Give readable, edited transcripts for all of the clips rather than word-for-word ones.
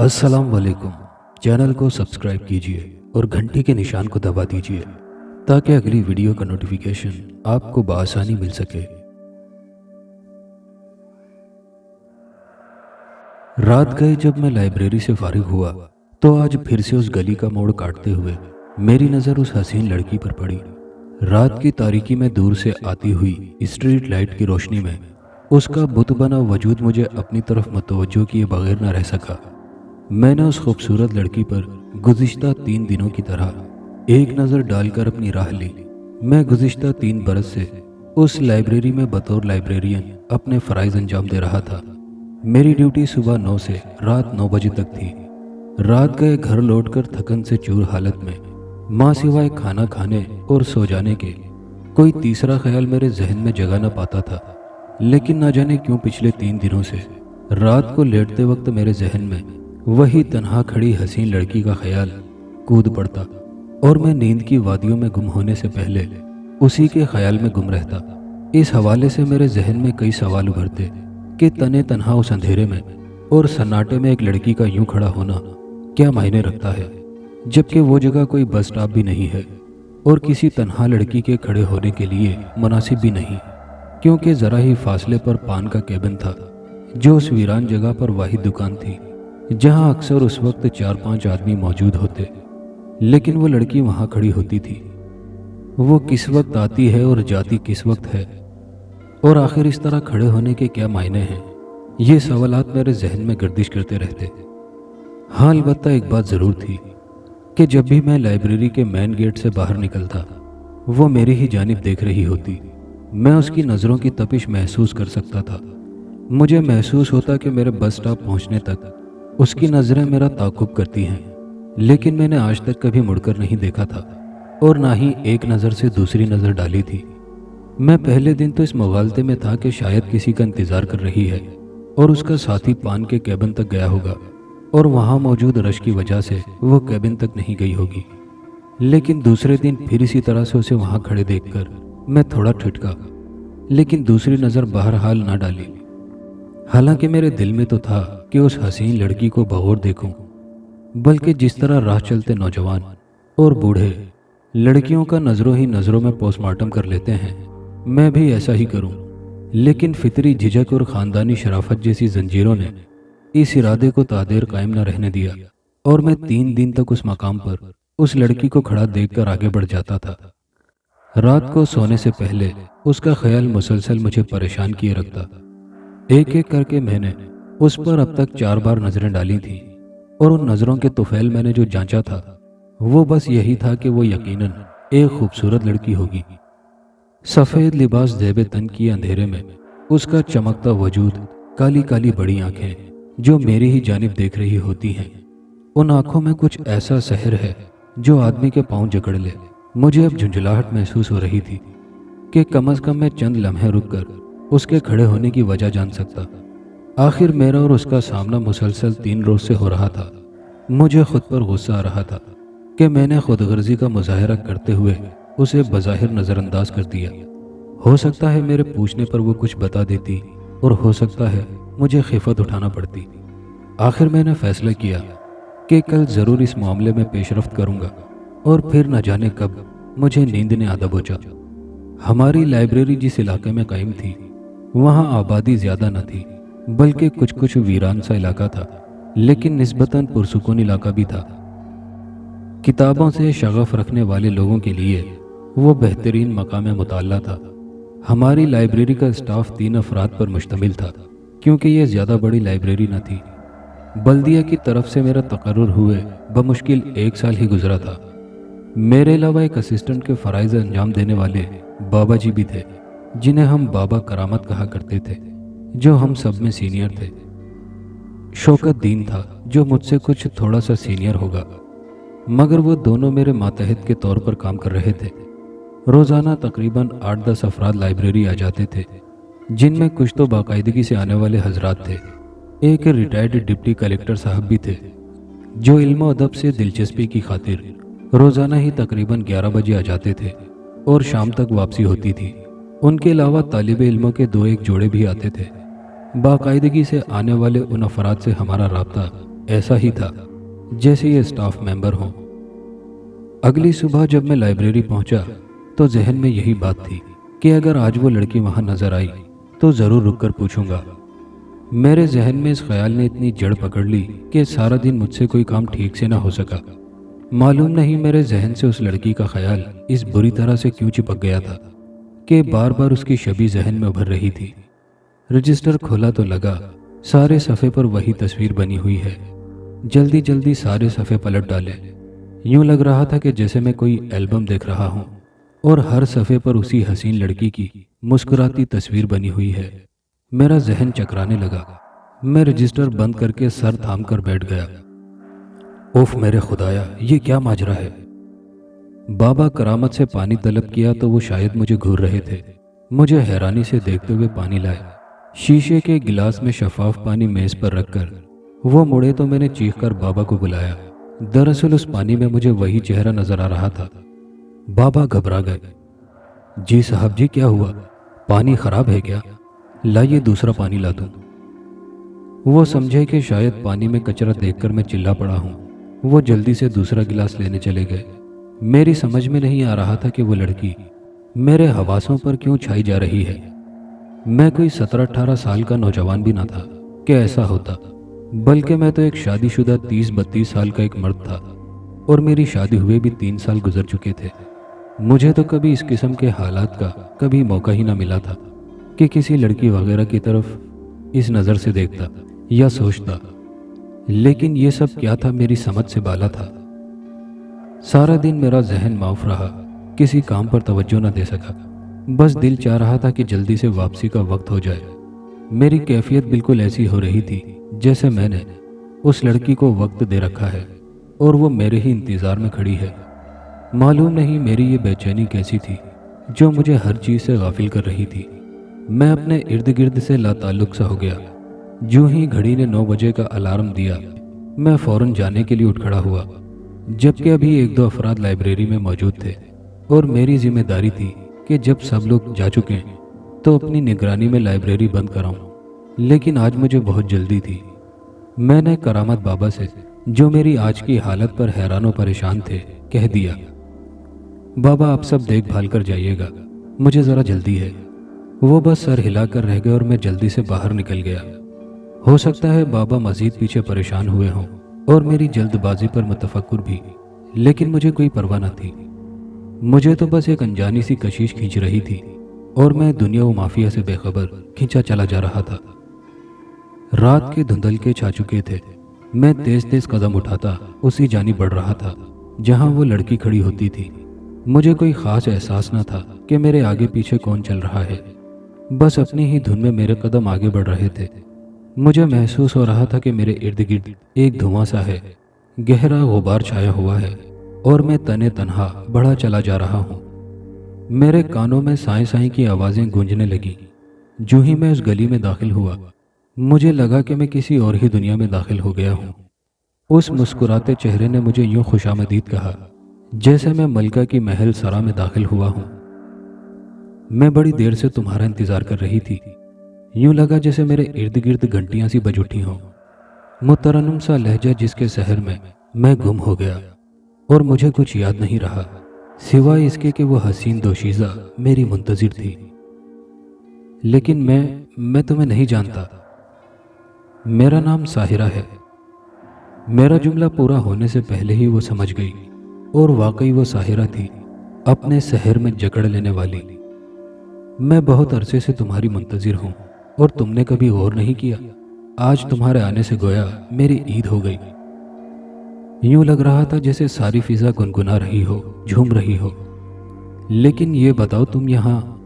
अस्सलाम वालेकुम। चैनल को सब्सक्राइब कीजिए और घंटी के निशान को दबा दीजिए ताकि अगली वीडियो का नोटिफिकेशन आपको बआसानी मिल सके। रात गए जब मैं लाइब्रेरी से फारिग हुआ तो आज फिर से उस गली का मोड़ काटते हुए मेरी नज़र उस हसीन लड़की पर पड़ी। रात की तारीकी में दूर से आती हुई स्ट्रीट लाइट की रोशनी में उसका बुत बना वजूद मुझे अपनी तरफ मतवज्जो किए बगैर न रह सका। मैंने उस खूबसूरत लड़की पर गुज़िश्ता 3 दिनों की तरह एक नज़र डालकर अपनी राह ली। मैं गुज़िश्ता 3 बरस से उस लाइब्रेरी में बतौर लाइब्रेरियन अपने फ़राइज़ अंजाम दे रहा था। मेरी ड्यूटी सुबह 9 से रात 9 बजे तक थी। रात गए घर लौटकर थकन से चूर हालत में माँ सिवाय खाना खाने और सो जाने के कोई तीसरा ख्याल मेरे जहन में जगा न पाता था। लेकिन न जाने क्यों पिछले 3 दिनों से रात को लेटते वक्त मेरे जहन में वही तन्हा खड़ी हसीन लड़की का ख्याल कूद पड़ता और मैं नींद की वादियों में गुम होने से पहले उसी के ख्याल में गुम रहता। इस हवाले से मेरे जहन में कई सवाल उभरते कि तने तन्हा उस अंधेरे में और सन्नाटे में एक लड़की का यूं खड़ा होना क्या मायने रखता है, जबकि वो जगह कोई बस स्टॉप भी नहीं है और किसी तन्हा लड़की के खड़े होने के लिए मुनासिब भी नहीं, क्योंकि ज़रा ही फासले पर पान का केबिन था जो उस वीरान जगह पर वाहिद दुकान थी जहां अक्सर उस वक्त 4-5 आदमी मौजूद होते। लेकिन वो लड़की वहां खड़ी होती थी। वो किस वक्त आती है और जाती किस वक्त है, और आखिर इस तरह खड़े होने के क्या मायने हैं, ये सवालात मेरे जहन में गर्दिश करते रहते। हाँ, अलबत्ता एक बात ज़रूर थी कि जब भी मैं लाइब्रेरी के मेन गेट से बाहर निकलता वो मेरी ही जानिब देख रही होती। मैं उसकी नज़रों की तपिश महसूस कर सकता था। मुझे महसूस होता कि मेरे बस स्टॉप पहुंचने तक उसकी नज़रें मेरा ताक़ुब करती हैं, लेकिन मैंने आज तक कभी मुड़कर नहीं देखा था और ना ही एक नज़र से दूसरी नज़र डाली थी। मैं पहले दिन तो इस मुगालते में था कि शायद किसी का इंतज़ार कर रही है और उसका साथी पान के केबिन तक गया होगा और वहाँ मौजूद रश की वजह से वो केबिन तक नहीं गई होगी। लेकिन दूसरे दिन फिर इसी तरह से उसे वहाँ खड़े देखकर मैं थोड़ा ठिठका, लेकिन दूसरी नज़र बहरहाल ना डाली। हालांकि मेरे दिल में तो था कि उस हसीन लड़की को बगौर देखूं, बल्कि जिस तरह राह चलते नौजवान और बूढ़े लड़कियों का नज़रों ही नज़रों में पोस्टमार्टम कर लेते हैं, मैं भी ऐसा ही करूं। लेकिन फितरी झिझक और ख़ानदानी शराफत जैसी जंजीरों ने इस इरादे को तादेर कायम न रहने दिया और मैं 3 दिन तक उस मकाम पर उस लड़की को खड़ा देखकर आगे बढ़ जाता था। रात को सोने से पहले उसका ख्याल मुसलसल मुझे परेशान किए रखता। एक एक करके मैंने उस पर अब तक 4 बार नजरें डाली थी और उन नज़रों के तुफैल मैंने जो जांचा था वो बस यही था कि वो यकीनन एक खूबसूरत लड़की होगी। सफ़ेद लिबास ज़ेबे तन की अंधेरे में उसका चमकता वजूद, काली काली बड़ी आंखें जो मेरी ही जानिब देख रही होती हैं। उन आंखों में कुछ ऐसा सहर है जो आदमी के पांव जकड़ ले। मुझे अब झुंझलाहट महसूस हो रही थी कि कम अज़ कम मैं चंद लम्हे रुककर उसके खड़े होने की वजह जान सकता। आखिर मेरा और उसका सामना मुसलसल 3 रोज़ से हो रहा था। मुझे खुद पर गुस्सा आ रहा था कि मैंने खुदगर्जी का मुजाहरा करते हुए उसे बज़ाहिर नज़रअंदाज कर दिया। हो सकता है मेरे पूछने पर वो कुछ बता देती और हो सकता है मुझे खिफत उठाना पड़ती। आखिर मैंने फैसला किया कि कल ज़रूर इस मामले में पेशरफ्त करूँगा और फिर न जाने कब मुझे नींद ने आदा बोचा। हमारी लाइब्रेरी जिस इलाके में कायम थी वहाँ आबादी ज़्यादा न थी, बल्कि कुछ कुछ वीरान सा इलाका था, लेकिन निस्बतन पुरसुकून इलाका भी था। किताबों से शगफ रखने वाले लोगों के लिए वो बेहतरीन मकाम मुताल्ला था। हमारी लाइब्रेरी का स्टाफ 3 अफराद पर मुश्तमिल था, क्योंकि ये ज़्यादा बड़ी लाइब्रेरी न थी। बल्दिया की तरफ से मेरा तकर्रुर हुए बमुश्किल 1 साल ही गुजरा था। मेरे अलावा एक असिस्टेंट के फ़राइज़ अंजाम देने वाले बाबा जी भी थे, जिन्हें हम बाबा करामत कहा करते थे, जो हम सब में सीनियर थे। शौकत दीन था जो मुझसे कुछ थोड़ा सा सीनियर होगा, मगर वो दोनों मेरे मातहत के तौर पर काम कर रहे थे। रोज़ाना तकरीबन 8-10 अफराद लाइब्रेरी आ जाते थे, जिनमें कुछ तो बाकायदगी से आने वाले हजरात थे। एक रिटायर्ड डिप्टी कलेक्टर साहब भी थे जो इल्म अदब से दिलचस्पी की खातिर रोज़ाना ही तकरीबन 11 बजे आ जाते थे और शाम तक वापसी होती थी। उनके अलावा तालिब इल्मों के 2-1 जोड़े भी आते थे। बाकायदगी से आने वाले उन अफराद से हमारा राब्ता ऐसा ही था जैसे ये स्टाफ मेंबर हों। अगली सुबह जब मैं लाइब्रेरी पहुंचा तो जहन में यही बात थी कि अगर आज वो लड़की वहां नजर आई तो ज़रूर रुक कर पूछूंगा। मेरे जहन में इस ख्याल ने इतनी जड़ पकड़ ली कि सारा दिन मुझसे कोई काम ठीक से ना हो सका। मालूम नहीं मेरे जहन से उस लड़की का ख्याल इस बुरी तरह से क्यों चिपक गया था कि बार बार उसकी छवि जहन में उभर रही थी। रजिस्टर खोला तो लगा सारे सफ़े पर वही तस्वीर बनी हुई है। जल्दी जल्दी सारे सफ़े पलट डाले। यूं लग रहा था कि जैसे मैं कोई एल्बम देख रहा हूं और हर सफ़े पर उसी हसीन लड़की की मुस्कुराती तस्वीर बनी हुई है। मेरा जहन चकराने लगा। मैं रजिस्टर बंद करके सर थाम कर बैठ गया। उफ मेरे खुदाया, ये क्या माजरा है। बाबा करामत से पानी तलब किया तो वो शायद मुझे घूर रहे थे। मुझे हैरानी से देखते हुए पानी लाए। शीशे के गिलास में शफाफ पानी मेज पर रखकर वो मुड़े तो मैंने चीखकर बाबा को बुलाया। दरअसल उस पानी में मुझे वही चेहरा नजर आ रहा था। बाबा घबरा गए। जी साहब जी, क्या हुआ? पानी खराब है क्या? लाइए दूसरा पानी ला दूं। वो समझे कि शायद पानी में कचरा देखकर मैं चिल्ला पड़ा हूं। वो जल्दी से दूसरा गिलास लेने चले गए। मेरी समझ में नहीं आ रहा था कि वो लड़की मेरे हवासों पर क्यों छाई जा रही है। मैं कोई 17-18 साल का नौजवान भी ना था कि ऐसा होता, बल्कि मैं तो एक शादीशुदा 30-32 साल का एक मर्द था और मेरी शादी हुए भी 3 साल गुजर चुके थे। मुझे तो कभी इस किस्म के हालात का कभी मौका ही ना मिला था कि किसी लड़की वगैरह की तरफ इस नज़र से देखता या सोचता। लेकिन ये सब क्या था, मेरी समझ से बाला था। सारा दिन मेरा जहन माउफ रहा, किसी काम पर तवज्जो न दे सका। बस दिल चाह रहा था कि जल्दी से वापसी का वक्त हो जाए। मेरी कैफियत बिल्कुल ऐसी हो रही थी जैसे मैंने उस लड़की को वक्त दे रखा है और वो मेरे ही इंतज़ार में खड़ी है। मालूम नहीं मेरी ये बेचैनी कैसी थी जो मुझे हर चीज़ से गाफिल कर रही थी। मैं अपने इर्द गिर्द से लाताल्लुक सा हो गया। जो ही घड़ी ने 9 बजे का अलार्म दिया, मैं फौरन जाने के लिए उठ खड़ा हुआ, जबकि अभी 1-2 अफराद लाइब्रेरी में मौजूद थे और मेरी जिम्मेदारी थी कि जब सब लोग जा चुके तो अपनी निगरानी में लाइब्रेरी बंद कराऊं। लेकिन आज मुझे बहुत जल्दी थी। मैंने करामत बाबा से, जो मेरी आज की हालत पर हैरान और परेशान थे, कह दिया, बाबा आप सब देखभाल कर जाइएगा, मुझे ज़रा जल्दी है। वो बस सर हिलाकर रह गए और मैं जल्दी से बाहर निकल गया। हो सकता है बाबा मजीद पीछे परेशान हुए हों और मेरी जल्दबाजी पर मुतफक्कुर भी, लेकिन मुझे कोई परवाह न थी। मुझे तो बस एक अनजानी सी कशिश खींच रही थी और मैं दुनिया व माफिया से बेखबर खींचा चला जा रहा था। रात के धुंधलके छा चुके थे। मैं तेज तेज कदम उठाता उसी जानी बढ़ रहा था जहां वो लड़की खड़ी होती थी। मुझे कोई खास एहसास न था कि मेरे आगे पीछे कौन चल रहा है। बस अपनी ही धुन में मेरे कदम आगे बढ़ रहे थे। मुझे महसूस हो रहा था कि मेरे इर्द गिर्द एक धुआं सा है, गहरा गुबार छाया हुआ है और मैं तने तन्हा बढ़ा चला जा रहा हूँ। मेरे कानों में साएं साएं की आवाज़ें गूंजने लगीं। जो ही मैं उस गली में दाखिल हुआ, मुझे लगा कि मैं किसी और ही दुनिया में दाखिल हो गया हूँ। उस मुस्कुराते चेहरे ने मुझे यूं खुशामदीद कहा जैसे मैं मलका की महल सरा में दाखिल हुआ हूँ। मैं बड़ी देर से तुम्हारा इंतजार कर रही थी। यूं लगा जैसे मेरे इर्द गिर्द घंटियां सी बज उठी हों। मुतरन्नुम सा लहजा जिसके शहर में मैं गुम हो गया और मुझे कुछ याद नहीं रहा सिवाय इसके कि वो हसीन दोशीज़ा मेरी मुंतजिर थी। लेकिन मैं तुम्हें नहीं जानता। मेरा नाम साहिरा है। मेरा जुमला पूरा होने से पहले ही वो समझ गई और वाकई वो साहिरा थी, अपने शहर में जकड़ लेने वाली। मैं बहुत अरसे से तुम्हारी मुंतजिर हूँ और तुमने कभी गौर नहीं किया। आज तुम्हारे आने से गोया मेरी ईद हो गई। यूं लग रहा था जैसे सारी फिजा गुनगुना रही हो, झूम रही हो। लेकिन ये बताओ, तुम यहाँ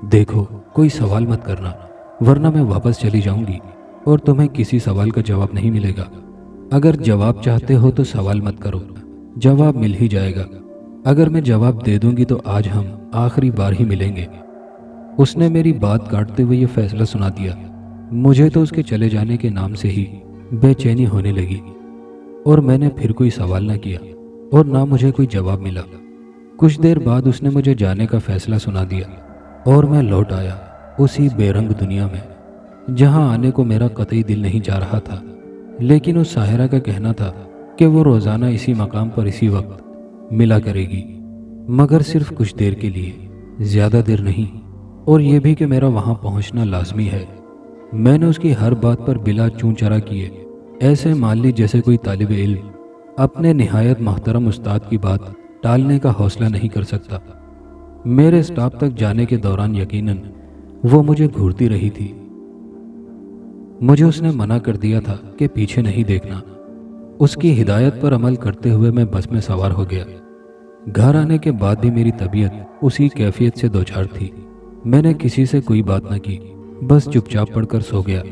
देखो, कोई सवाल मत करना, वरना मैं वापस चली जाऊंगी और तुम्हें किसी सवाल का जवाब नहीं मिलेगा। अगर जवाब चाहते हो तो सवाल मत करो, जवाब मिल ही जाएगा। अगर मैं जवाब दे दूंगी तो आज हम आखिरी बार ही मिलेंगे। उसने मेरी बात काटते हुए ये फैसला सुना दिया। मुझे तो उसके चले जाने के नाम से ही बेचैनी होने लगी और मैंने फिर कोई सवाल ना किया और ना मुझे कोई जवाब मिला। कुछ देर बाद उसने मुझे जाने का फैसला सुना दिया और मैं लौट आया उसी बेरंग दुनिया में, जहां आने को मेरा कतई दिल नहीं जा रहा था, लेकिन उस साहिरा का कहना था कि वो रोज़ाना इसी मकाम पर इसी वक्त मिला करेगी, मगर सिर्फ कुछ देर के लिए, ज़्यादा देर नहीं, और ये भी कि मेरा वहाँ पहुँचना लाजमी है। मैंने उसकी हर बात पर बिला चूं चरा किए ऐसे मान ली जैसे कोई तालिब इल्म अपने निहायत मोहतरम उस्ताद की बात टालने का हौसला नहीं कर सकता। मेरे स्टॉप तक जाने के दौरान यकीनन वो मुझे घूरती रही थी। मुझे उसने मना कर दिया था कि पीछे नहीं देखना। उसकी हिदायत पर अमल करते हुए मैं बस में सवार हो गया। घर आने के बाद भी मेरी तबीयत उसी कैफियत से दोचार थी। मैंने किसी से कोई बात न की, बस चुपचाप पढ़कर सो गया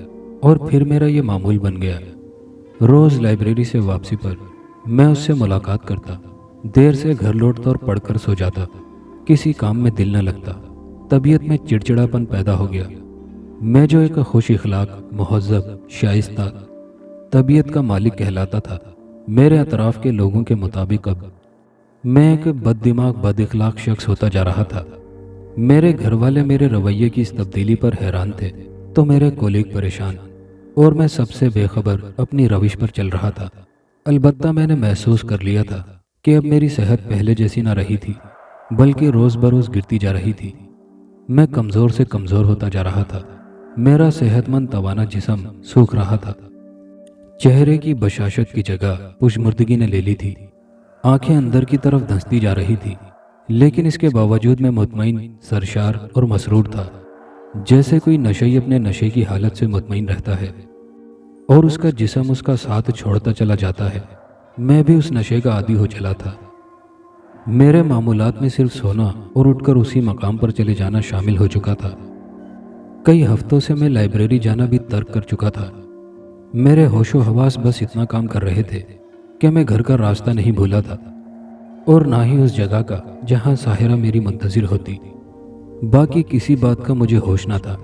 और फिर मेरा ये मामूल बन गया। रोज़ लाइब्रेरी से वापसी पर मैं उससे मुलाकात करता, देर से घर लौटता और पढ़कर सो जाता। किसी काम में दिल न लगता, तबीयत में चिड़चिड़ापन पैदा हो गया। मैं जो एक खुश इखलाक, मुहज़्ज़ब, शाइस्ता तबीयत का मालिक कहलाता था, मेरे अतराफ़ के लोगों के मुताबिक अब मैं एक बददिमाग, बद इखलाक शख्स होता जा रहा था। मेरे घर वाले मेरे रवैये की इस तब्दीली पर हैरान थे, तो मेरे कोलीग परेशान, और मैं सबसे बेखबर अपनी रविश पर चल रहा था। अलबत्ता मैंने महसूस कर लिया था कि अब मेरी सेहत पहले जैसी ना रही थी, बल्कि रोज़ बरोज़ गिरती जा रही थी। मैं कमज़ोर से कमज़ोर होता जा रहा था। मेरा सेहतमंद तवाना जिस्म सूख रहा था। चेहरे की बशाशत की जगह पुशमुर्दगी ने ले ली थी। आंखें अंदर की तरफ धंसती जा रही थी, लेकिन इसके बावजूद मैं मुतमईन, सरशार और मसरूर था, जैसे कोई नशई अपने नशे की हालत से मुतमईन रहता है और उसका जिस्म उसका साथ छोड़ता चला जाता है। मैं भी उस नशे का आदी हो चला था। मेरे मामूलात में सिर्फ सोना और उठकर उसी मकाम पर चले जाना शामिल हो चुका था। कई हफ्तों से मैं लाइब्रेरी जाना भी तर्क कर चुका था। मेरे होशो हवास बस इतना काम कर रहे थे कि मैं घर का रास्ता नहीं भूला था, और ना ही उस जगह का जहां साहिरा मेरी मुंतज़िर होती। बाकी किसी बात का मुझे होश ना था।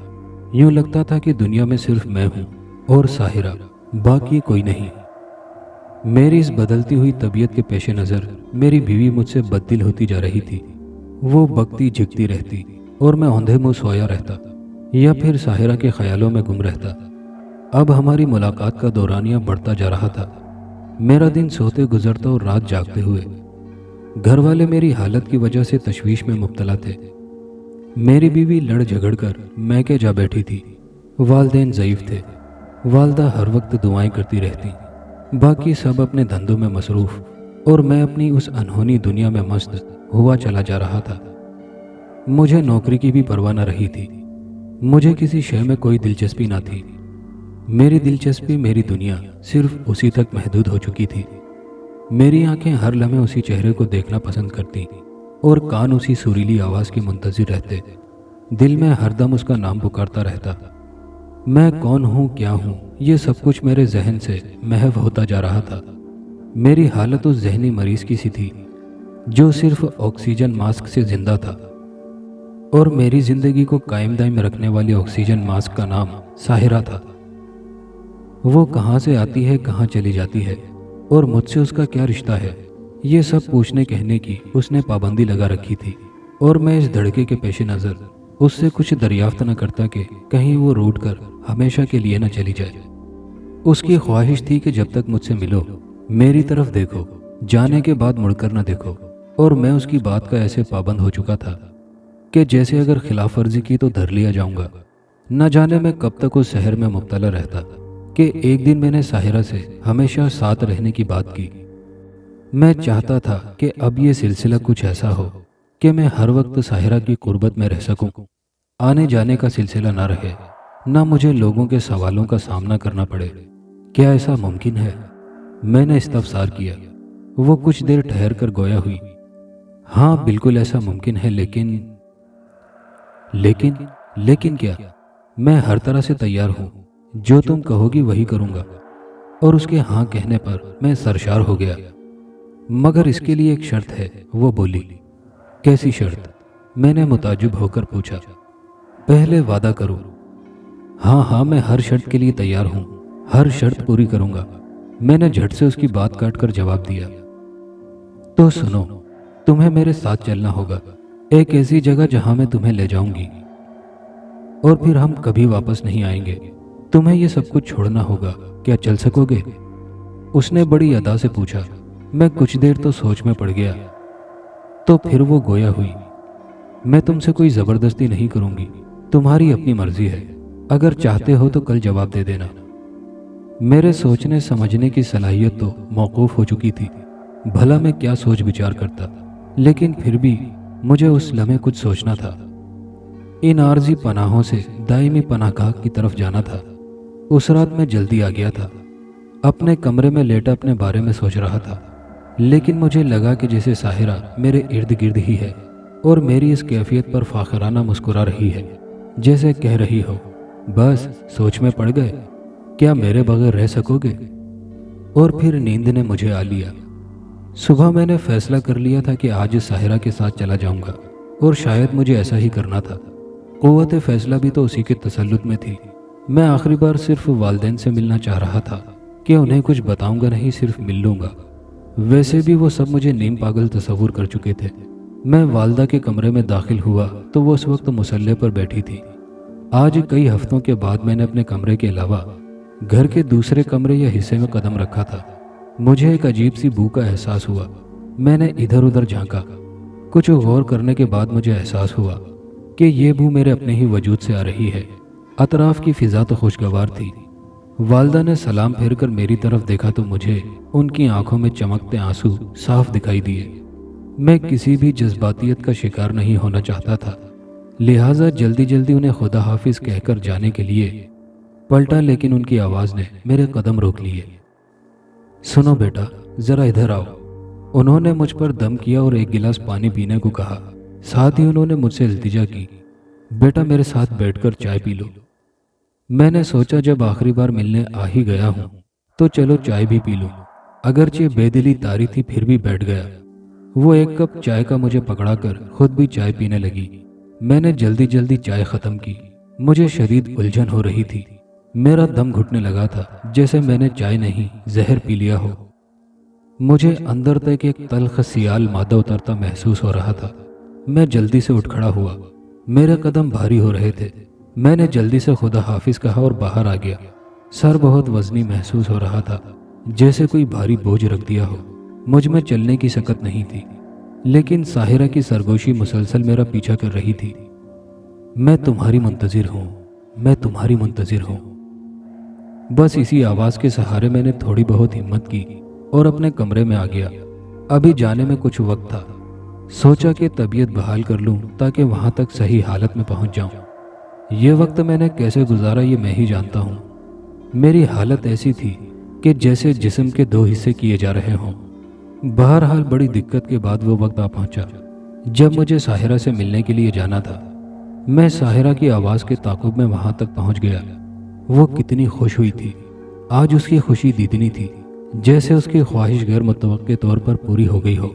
यूं लगता था कि दुनिया में सिर्फ मैं हूं और साहिरा, बाकी कोई नहीं। मेरी इस बदलती हुई तबीयत के पेश नज़र मेरी बीवी मुझसे बददिल होती जा रही थी। वो बकती झिकती रहती और मैं औंधे मुंह सोया रहता या फिर साहिरा के ख्यालों में गुम रहता। अब हमारी मुलाकात का दौरानिया बढ़ता जा रहा था। मेरा दिन सोते गुजरता और रात जागते हुए। घर वाले मेरी हालत की वजह से तशवीश में मुब्तला थे। मेरी बीवी लड़ झगड़ कर मैके जा बैठी थी। वालदेन ज़ईफ़ थे। वालदा हर वक्त दुआएं करती रहती। बाकी सब अपने धंधों में मसरूफ़, और मैं अपनी उस अनहोनी दुनिया में मस्त हुआ चला जा रहा था। मुझे नौकरी की भी परवाह न रही थी। मुझे किसी शय में कोई दिलचस्पी ना थी। मेरी दिलचस्पी, मेरी दुनिया सिर्फ उसी तक महदूद हो चुकी थी। मेरी आंखें हर लम्हे उसी चेहरे को देखना पसंद करती और कान उसी सुरीली आवाज़ के मुंतज़िर रहते। दिल में हरदम उसका नाम पुकारता रहता। मैं कौन हूँ, क्या हूँ, ये सब कुछ मेरे जहन से महव होता जा रहा था। मेरी हालत उस जहनी मरीज़ की सी थी जो सिर्फ ऑक्सीजन मास्क से जिंदा था, और मेरी ज़िंदगी को कायम दायम रखने वाली ऑक्सीजन मास्क का नाम साहिरा था। वो कहाँ से आती है, कहाँ चली जाती है, और मुझसे उसका क्या रिश्ता है, ये सब पूछने कहने की उसने पाबंदी लगा रखी थी। और मैं इस धड़के के पेश नज़र उससे कुछ दरियाफ्त न करता कि कहीं वो रूठ कर हमेशा के लिए न चली जाए। उसकी ख्वाहिश थी कि जब तक मुझसे मिलो, मेरी तरफ देखो, जाने के बाद मुड़कर न देखो। और मैं उसकी बात का ऐसे पाबंद हो चुका था कि जैसे अगर खिलाफ वर्जी की तो धर लिया जाऊंगा। न जाने मैं कब तक उस शहर में मुब्तला रहता कि एक दिन मैंने साहिरा से हमेशा साथ रहने की बात की। मैं चाहता था कि अब ये सिलसिला कुछ ऐसा हो कि मैं हर वक्त साहिरा की कुर्बत में रह सकूं। आने जाने का सिलसिला ना रहे, ना मुझे लोगों के सवालों का सामना करना पड़े। क्या ऐसा मुमकिन है? मैंने इस्तफसार किया। वो कुछ देर ठहर कर गोया हुई। हाँ, बिल्कुल ऐसा मुमकिन है, लेकिन क्या? मैं हर तरह से तैयार हूँ। जो तुम कहोगी वही करूँगा। और उसके हाँ कहने पर मैं सरशार हो गया। मगर इसके लिए एक शर्त है, वो बोली। कैसी शर्त? मैंने मुताज्जुब होकर पूछा। पहले वादा करो। हाँ, मैं हर शर्त के लिए तैयार हूँ, हर शर्त पूरी करूँगा। मैंने झट से उसकी बात काटकर जवाब दिया। तो सुनो, तुम्हें मेरे साथ चलना होगा, एक ऐसी जगह जहाँ मैं तुम्हें ले जाऊंगी, और फिर हम कभी वापस नहीं आएंगे। तुम्हें ये सब कुछ छोड़ना होगा, क्या चल सकोगे? उसने बड़ी अदा से पूछा। मैं कुछ देर तो सोच में पड़ गया, तो फिर वो गोया हुई। मैं तुमसे कोई ज़बरदस्ती नहीं करूंगी, तुम्हारी अपनी मर्जी है। अगर चाहते हो तो कल जवाब दे देना। मेरे सोचने समझने की सलाहियत तो मौकूफ़ हो चुकी थी। भला मैं क्या सोच विचार करता, लेकिन फिर भी मुझे उस लम्हे कुछ सोचना था। इन आर्जी पनाहों से दायमी पनाहगाह की तरफ जाना था। उस रात मैं जल्दी आ गया था। अपने कमरे में लेटा अपने बारे में सोच रहा था, लेकिन मुझे लगा कि जैसे साहिरा मेरे इर्द गिर्द ही है और मेरी इस कैफियत पर फाखराना मुस्कुरा रही है, जैसे कह रही हो, बस सोच में पड़ गए, क्या मेरे बगैर रह सकोगे? और फिर नींद ने मुझे आ लिया। सुबह मैंने फैसला कर लिया था कि आज साहिरा के साथ चला जाऊंगा, और शायद मुझे ऐसा ही करना था। क़ुव्वत फैसला भी तो उसी के तसल्लुत में थी। मैं आखिरी बार सिर्फ वालिदैन से मिलना चाह रहा था कि उन्हें कुछ बताऊंगा नहीं, सिर्फ मिल लूंगा। वैसे भी वो सब मुझे नीम पागल तस्वुर कर चुके थे। मैं वालदा के कमरे में दाखिल हुआ तो वो उस वक्त मुसल्ले पर बैठी थी। आज कई हफ्तों के बाद मैंने अपने कमरे के अलावा घर के दूसरे कमरे या हिस्से में कदम रखा था। मुझे एक अजीब सी बू का एहसास हुआ। मैंने इधर उधर झांका। कुछ गौर करने के बाद मुझे एहसास हुआ कि ये बू मेरे अपने ही वजूद से आ रही है। अतराफ की फिजा तो खुशगवार थी। वालदा ने सलाम फेर कर मेरी तरफ देखा तो मुझे उनकी आंखों में चमकते आंसू साफ दिखाई दिए। मैं किसी भी जज्बातियत का शिकार नहीं होना चाहता था, लिहाजा जल्दी जल्दी उन्हें खुदा हाफिज कहकर जाने के लिए पलटा, लेकिन उनकी आवाज़ ने मेरे कदम रोक लिए। सुनो बेटा, ज़रा इधर आओ। उन्होंने मुझ पर दम किया और एक गिलास पानी पीने को कहा। साथ ही उन्होंने मुझसे इल्तिजा की, बेटा मेरे साथ बैठकर चाय पी लो। मैंने सोचा जब आखिरी बार मिलने आ ही गया हूं तो चलो चाय भी पी लूं। अगरचे बेदिली तारी थी, फिर भी बैठ गया। वो एक कप चाय का मुझे पकड़ाकर खुद भी चाय पीने लगी। मैंने जल्दी जल्दी चाय ख़त्म की। मुझे शदीद उलझन हो रही थी। मेरा दम घुटने लगा था, जैसे मैंने चाय नहीं जहर पी लिया हो। मुझे अंदर तक एक तल्ख सियाल मादा उतरता महसूस हो रहा था। मैं जल्दी से उठ खड़ा हुआ। मेरे कदम भारी हो रहे थे। मैंने जल्दी से खुदा हाफिज कहा और बाहर आ गया। सर बहुत वजनी महसूस हो रहा था, जैसे कोई भारी बोझ रख दिया हो। मुझ में चलने की सकत नहीं थी, लेकिन साहिरा की सरगोशी मुसलसल मेरा पीछा कर रही थी। मैं तुम्हारी मुंतजिर हूँ, मैं तुम्हारी मुंतजिर हूँ। बस इसी आवाज़ के सहारे मैंने थोड़ी बहुत हिम्मत की और अपने कमरे में आ गया। अभी जाने में कुछ वक्त था। सोचा कि तबीयत बहाल कर लूँ ताकि वहाँ तक सही हालत में पहुँच जाऊँ। ये वक्त मैंने कैसे गुजारा ये मैं ही जानता हूँ। मेरी हालत ऐसी थी कि जैसे जिस्म के दो हिस्से किए जा रहे हों। बहरहाल बड़ी दिक्कत के बाद वो वक्त आ पहुँचा जब मुझे साहिरा से मिलने के लिए जाना था। मैं साहिरा की आवाज़ के ताक़ुब में वहाँ तक पहुँच गया। वो कितनी खुश हुई थी। आज उसकी खुशी दीदनी थी, जैसे उसकी ख्वाहिश गैर मुतवक्के तौर पर पूरी हो गई हो।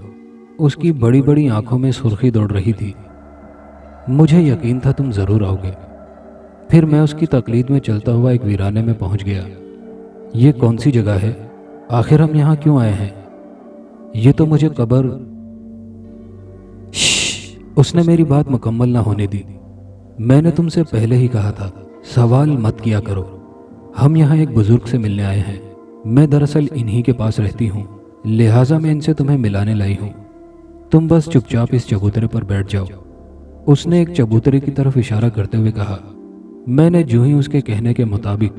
उसकी बड़ी बड़ी आंखों में सुर्खी दौड़ रही थी। मुझे यकीन था तुम ज़रूर आओगे। फिर मैं उसकी तकलीद में चलता हुआ एक वीराने में पहुंच गया। ये कौन सी जगह है? आखिर हम यहाँ क्यों आए हैं? ये तो मुझे कब्र। उसने मेरी बात मुकम्मल ना होने दी। मैंने तुमसे पहले ही कहा था, सवाल मत किया करो। हम यहाँ एक बुजुर्ग से मिलने आए हैं। मैं दरअसल इन्हीं के पास रहती हूँ, लिहाजा मैं इनसे तुम्हें मिलाने लाई हूँ। तुम बस चुपचाप इस चबूतरे पर बैठ जाओ। उसने एक चबूतरे की तरफ इशारा करते हुए कहा। मैंने जो ही उसके कहने के मुताबिक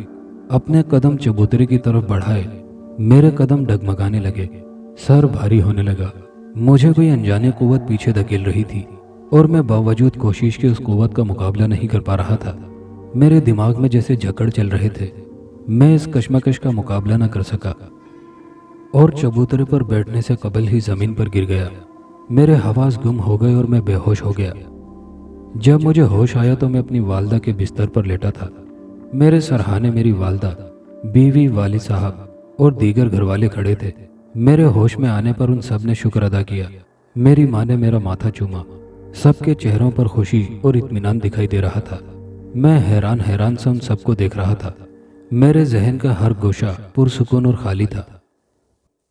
अपने कदम चबूतरे की तरफ बढ़ाए, मेरे कदम डगमगाने लगे। सर भारी होने लगा। मुझे कोई अनजाने कुव्वत पीछे धकेल रही थी और मैं बावजूद कोशिश के उस कुव्वत का मुकाबला नहीं कर पा रहा था। मेरे दिमाग में जैसे झकड़ चल रहे थे। मैं इस कशमकश का मुकाबला न कर सका और चबूतरे पर बैठने से कबल ही ज़मीन पर गिर गया। मेरे हवास गुम हो गए और मैं बेहोश हो गया। जब मुझे होश आया तो मैं अपनी वालदा के बिस्तर पर लेटा था। मेरे सरहाने मेरी वालदा, बीवी, वालिद साहब और दीगर घरवाले खड़े थे। मेरे होश में आने पर उन सब ने शुक्र अदा किया। मेरी माँ ने मेरा माथा चूमा। सबके चेहरों पर खुशी और इत्मीनान दिखाई दे रहा था। मैं हैरान हैरान से उन सबको देख रहा था। मेरे जहन का हर गोशा पुरसुकून और खाली था।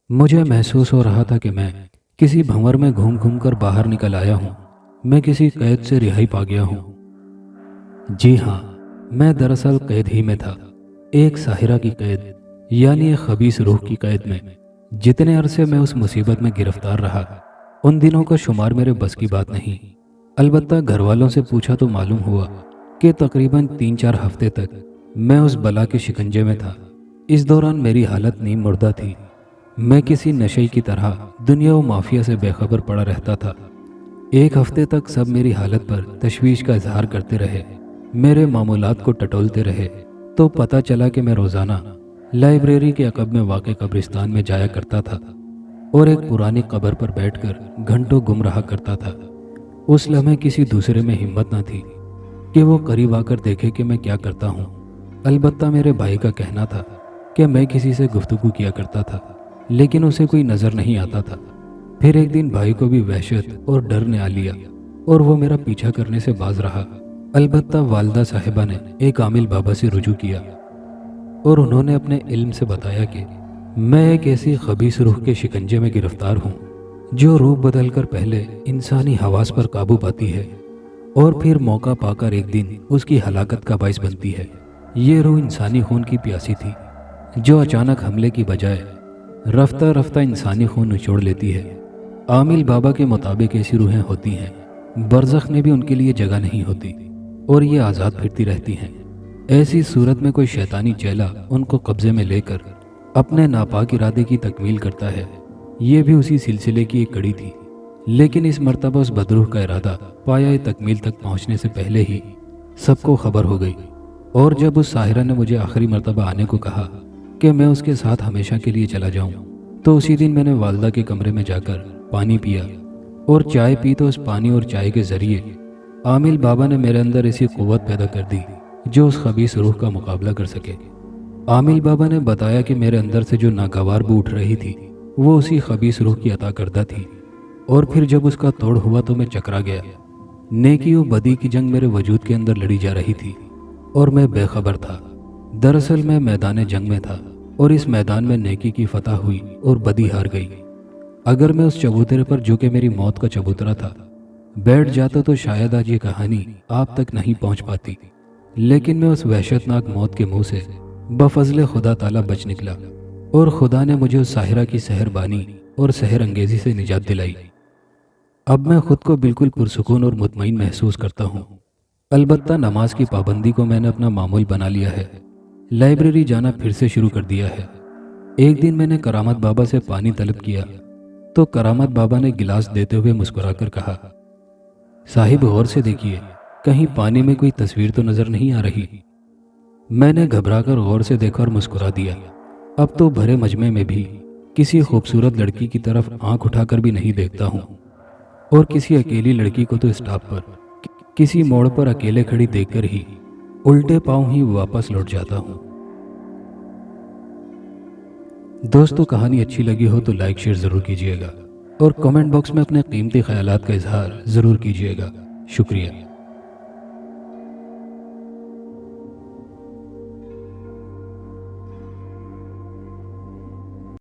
मुझे महसूस हो रहा था कि मैं किसी भंवर में घूम घूम कर बाहर निकल आया हूँ। मैं किसी कैद से रिहाई पा गया हूँ। जी हाँ, मैं दरअसल कैद ही में था। ایک ساحرہ کی قید یعنی ایک خبیث روح کی قید میں جتنے عرصے میں اس مصیبت میں گرفتار رہا ان دنوں کا شمار میرے بس کی بات نہیں۔ البتہ گھر والوں سے پوچھا تو معلوم ہوا کہ تقریباً 3-4 ہفتے تک میں اس بلا کے شکنجے میں تھا۔ اس دوران میری حالت نیم مردہ تھی۔ میں کسی نشے کی طرح دنیا و مافیا سے بے خبر پڑا رہتا تھا۔ ایک ہفتے تک سب میری حالت پر تشویش کا اظہار کرتے رہے، میرے معمولات کو ٹٹولتے رہے، تو پتہ چلا کہ میں روزانہ لائبریری کے عقب میں واقع قبرستان میں جایا کرتا تھا اور ایک پرانی قبر پر بیٹھ کر گھنٹوں گم رہا کرتا تھا۔ اس لمحے کسی دوسرے میں ہمت نہ تھی کہ وہ قریب آ کر دیکھے کہ میں کیا کرتا ہوں۔ البتہ میرے بھائی کا کہنا تھا کہ میں کسی سے گفتگو کیا کرتا تھا لیکن اسے کوئی نظر نہیں آتا تھا۔ پھر ایک دن بھائی کو بھی وحشت اور ڈر نے آ لیا اور وہ میرا پیچھا کرنے سے باز رہا۔ البتہ والدہ صاحبہ نے ایک عامل بابا سے رجوع کیا اور انہوں نے اپنے علم سے بتایا کہ میں ایک ایسی خبیث روح کے شکنجے میں گرفتار ہوں جو روح بدل کر پہلے انسانی حواس پر قابو پاتی ہے اور پھر موقع پا کر ایک دن اس کی ہلاکت کا باعث بنتی ہے۔ یہ روح انسانی خون کی پیاسی تھی جو اچانک حملے کی بجائے رفتہ رفتہ انسانی خون نچوڑ لیتی ہے۔ عامل بابا کے مطابق ایسی روحیں ہوتی ہیں برزخ میں بھی ان کے لیے جگہ نہیں ہوتی اور یہ آزاد پھرتی رہتی ہیں۔ ایسی صورت میں کوئی شیطانی چیلا ان کو قبضے میں لے کر اپنے ناپاک ارادے کی تکمیل کرتا ہے۔ یہ بھی اسی سلسلے کی ایک کڑی تھی، لیکن اس مرتبہ اس بدروح کا ارادہ پایہ تکمیل تک پہنچنے سے پہلے ہی سب کو خبر ہو گئی، اور جب اس ساحرہ نے مجھے آخری مرتبہ آنے کو کہا کہ میں اس کے ساتھ ہمیشہ کے لیے چلا جاؤں، تو اسی دن میں نے والدہ کے کمرے میں جا کر پانی پیا اور چائے پی، تو اس پانی اور چائے کے ذریعے عامل بابا نے میرے اندر ایسی قوت پیدا کر دی جو اس خبیث روح کا مقابلہ کر سکے۔ عامل بابا نے بتایا کہ میرے اندر سے جو ناگوار بو اٹھ رہی تھی وہ اسی خبیث روح کی عطا کردہ تھی، اور پھر جب اس کا توڑ ہوا تو میں چکرا گیا۔ نیکی و بدی کی جنگ میرے وجود کے اندر لڑی جا رہی تھی اور میں بے خبر تھا۔ دراصل میں میدان جنگ میں تھا اور اس میدان میں نیکی کی فتح ہوئی اور بدی ہار گئی۔ اگر میں اس چبوترے پر جو کہ میری موت کا چبوترا تھا بیٹھ جاتا تو شاید آج یہ کہانی آپ تک نہیں پہنچ پاتی، لیکن میں اس وحشتناک موت کے منہ سے بفضل خدا تعالیٰ بچ نکلا، اور خدا نے مجھے اس ساحرہ کی سحر بانی اور سحر انگیزی سے نجات دلائی۔ اب میں خود کو بالکل پرسکون اور مطمئن محسوس کرتا ہوں۔ البتہ نماز کی پابندی کو میں نے اپنا معمول بنا لیا ہے، لائبریری جانا پھر سے شروع کر دیا ہے۔ ایک دن میں نے کرامت بابا سے پانی طلب کیا تو کرامت بابا نے گلاس دیتے ہوئے مسکرا کر کہا، صاحب غور سے دیکھیے، کہیں پانی میں کوئی تصویر تو نظر نہیں آ رہی۔ میں نے گھبرا کر غور سے دیکھا اور مسکرا دیا۔ اب تو بھرے مجمع میں بھی کسی خوبصورت لڑکی کی طرف آنکھ اٹھا کر بھی نہیں دیکھتا ہوں، اور کسی اکیلی لڑکی کو تو اسٹاپ پر کسی موڑ پر اکیلے کھڑی دیکھ کر ہی الٹے پاؤں ہی واپس لوٹ جاتا ہوں۔ دوستو، کہانی اچھی لگی ہو تو لائک شیئر ضرور کیجیے گا اور کمنٹ باکس میں اپنے قیمتی خیالات کا اظہار ضرور کیجیے گا۔ شکریہ۔